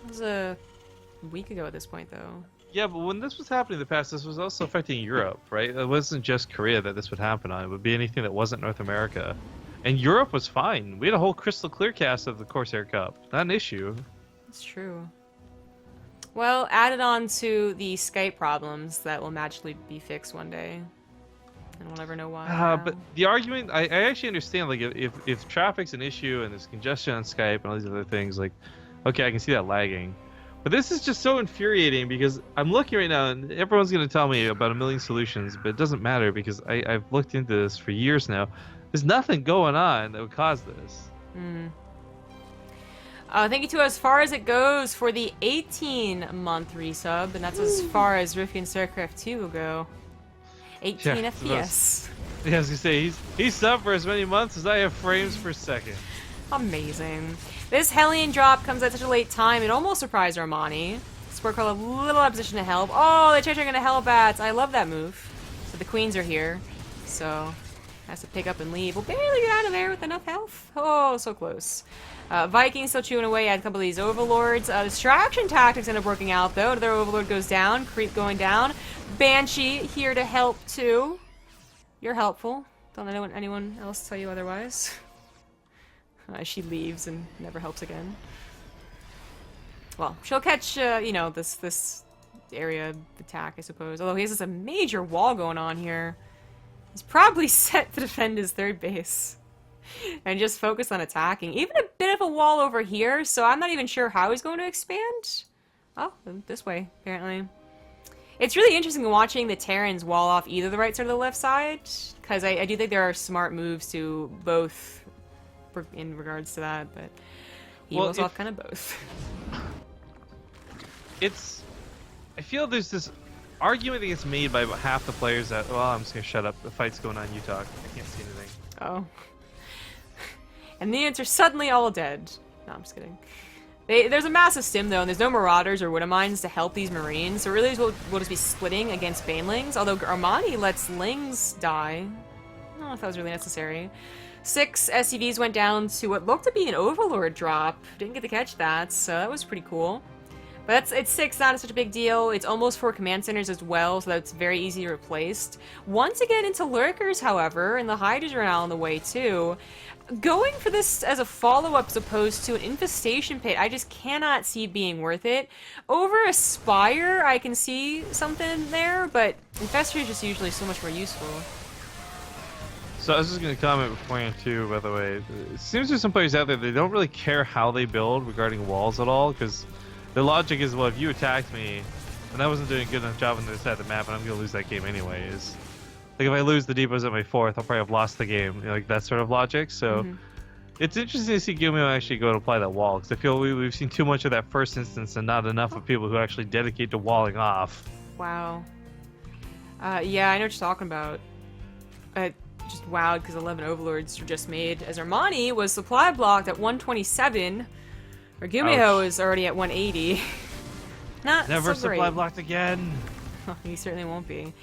It was a week ago at this point, though. Yeah, but when this was happening in the past, this was also affecting Europe, right? It wasn't just Korea that this would happen on. It would be anything that wasn't North America. And Europe was fine. We had a whole crystal clear cast of the Corsair Cup. Not an issue. That's true. Well, added on to the Skype problems that will magically be fixed one day. And we'll never know why. But the argument, I actually understand, like, if traffic's an issue and there's congestion on Skype and all these other things, like, okay, I can see that lagging. But this is just so infuriating because I'm looking right now and everyone's going to tell me about a million solutions, but it doesn't matter because I've looked into this for years now. There's nothing going on that would cause this. Thank you to As Far As It Goes for the 18-month resub, and that's as far as Rifkin StarCraft 2 will go. 18 Yeah, FPS. Yeah, I was gonna say he's subbed for as many months as I have frames per second. Amazing. This Hellion drop comes at such a late time, it almost surprised Armani. Squircle a little opposition to help. Oh, they're charging into Hellbats. I love that move. So the queens are here, so has to pick up and leave. We'll barely get out of there with enough health. Oh, so close. Vikings still chewing away at a couple of these overlords. Distraction tactics end up working out though. Another overlord goes down. Creep going down. Banshee here to help too. You're helpful. Don't anyone else tell you otherwise. She leaves and never helps again. Well, she'll catch, you know, this area attack, I suppose. Although he has a major wall going on here. He's probably set to defend his third base. And just focus on attacking. Even a bit of a wall over here, so I'm not even sure how he's going to expand. Oh, this way, apparently. It's really interesting watching the Terrans wall off either the right side or the left side, because I do think there are smart moves to both in regards to that, but he walls off kind of both. I feel there's this argument that gets made by about half the players that, well, I'm just going to shut up. The fight's going on, you talk. I can't see anything. Oh. And the units are suddenly all dead. No, I'm just kidding. There's a massive stim, though, and there's no Marauders or Widowmines to help these Marines, so really we'll just be splitting against Banelings, although Armani lets Lings die. I don't know if that was really necessary. 6 SCVs went down to what looked to be an Overlord drop. Didn't get to catch that, so that was pretty cool. But it's 6, not such a big deal. It's almost 4 command centers as well, so that's very easy replaced. Once again into Lurkers, however, and the Hydras are now on the way too. Going for this as a follow-up as opposed to an infestation pit, I just cannot see being worth it. Over a Spire, I can see something there, but Infestor is just usually so much more useful. So I was just going to comment beforehand too, by the way. It seems there's some players out there, they don't really care how they build regarding walls at all, because their logic is, well, if you attacked me, and I wasn't doing a good enough job on the other side of the map, and I'm going to lose that game anyways. Like, if I lose the depots at my 4th, I'll probably have lost the game. You know, like, that sort of logic. So, it's interesting to see GuMiho actually go and apply that wall, because I feel we've seen too much of that first instance and not enough of people who actually dedicate to walling off. Wow. Yeah, I know what you're talking about. Just wowed because 11 Overlords were just made, as Armani was supply blocked at 127, or GuMiho is already at 180. Not Never so great. supply blocked again. He certainly won't be.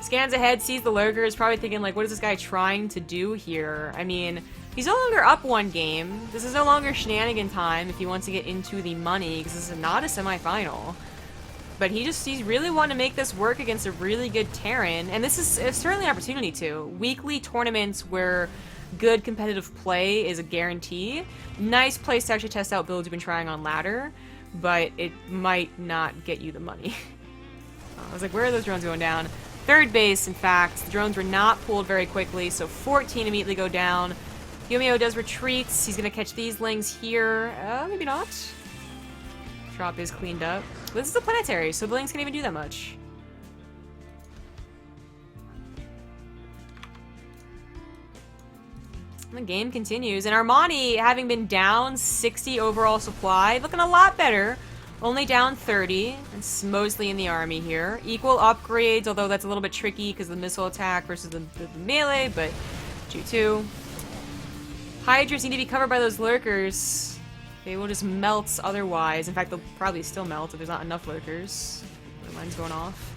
Scans ahead, sees the Lurkers, probably thinking, like, what is this guy trying to do here? I mean, he's no longer up 1 game. This is no longer shenanigan time if he wants to get into the money, because this is not a semifinal. But he's really wanting to make this work against a really good Terran, and this is certainly an opportunity to. Weekly tournaments where good competitive play is a guarantee. Nice place to actually test out builds you've been trying on ladder, but it might not get you the money. I was like, where are those drones going down? Third base, in fact. The drones were not pulled very quickly, so 14 immediately go down. GuMiho does retreats. He's going to catch these Lings here. Maybe not. Drop is cleaned up. This is a planetary, so the Lings can't even do that much. The game continues, and Armani, having been down 60 overall supply, looking a lot better. Only down 30. It's mostly in the army here. Equal upgrades, although that's a little bit tricky because of the missile attack versus the melee, but G2. Hydras need to be covered by those Lurkers. They will just melt otherwise. In fact, they'll probably still melt if there's not enough Lurkers. The line's going off.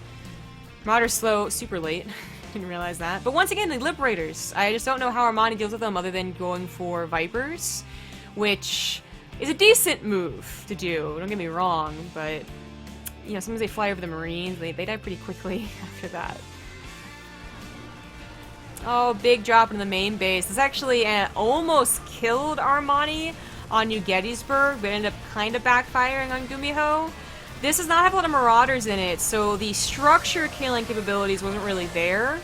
Marauder's slow, super late. Didn't realize that. But once again, the Liberators. I just don't know how Armani deals with them other than going for Vipers, which is a decent move to do. Don't get me wrong, but you know, sometimes they fly over the Marines. They die pretty quickly after that. Oh, big drop in the main base. This actually almost killed Armani on New Gettysburg, but ended up kind of backfiring on GuMiho. This does not have a lot of Marauders in it, so the structure killing capabilities wasn't really there.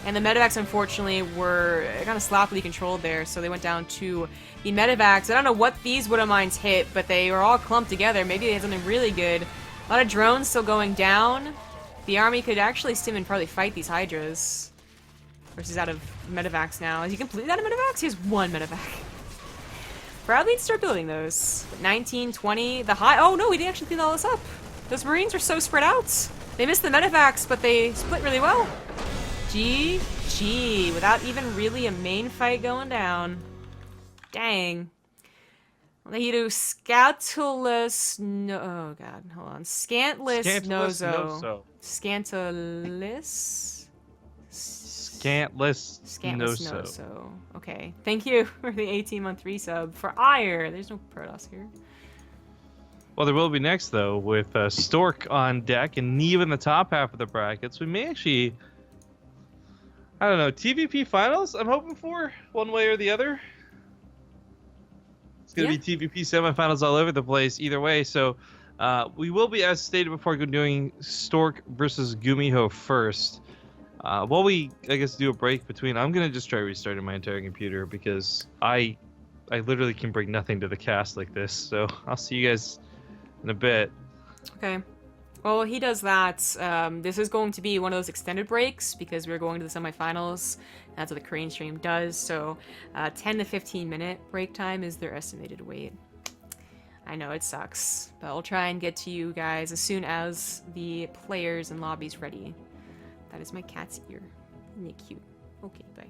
And the medevacs, unfortunately, were kind of sloppily controlled there, so they went down to the medevacs. I don't know what these Widow Mines hit, but they were all clumped together. Maybe they had something really good. A lot of drones still going down. The army could actually stim and probably fight these Hydras. Of course, he's out of medevacs now. Is he completely out of medevacs? He has one medevac. Probably need to start building those. 19, 20, the high. Oh no, we didn't actually clean all this up. Those Marines are so spread out. They missed the medevacs, but they split really well. GG, without even really a main fight going down. Dang. They do Scatulus. No, oh god, hold on. Scantless Nozo. Scantless. Scantless Noso. Okay. Thank you for the 18-month resub. For Ire. There's no Protoss here. Well, there will be next, though, with Stork on deck and Neve in the top half of the brackets. We may actually, I don't know, TVP finals I'm hoping for, one way or the other. It's going to be TVP semifinals all over the place either way. So we will be, as stated before, doing Stork versus GuMiho first. While we, I guess, do a break between, I'm going to just try restarting my entire computer because I literally can bring nothing to the cast like this. So I'll see you guys in a bit. Okay. Well, he does that. This is going to be one of those extended breaks because we're going to the semifinals. That's what the Korean stream does. So 10 to 15 minute break time is their estimated wait. I know it sucks, but I'll try and get to you guys as soon as the players and lobby's ready. That is my cat's ear. Isn't it cute? Okay, bye.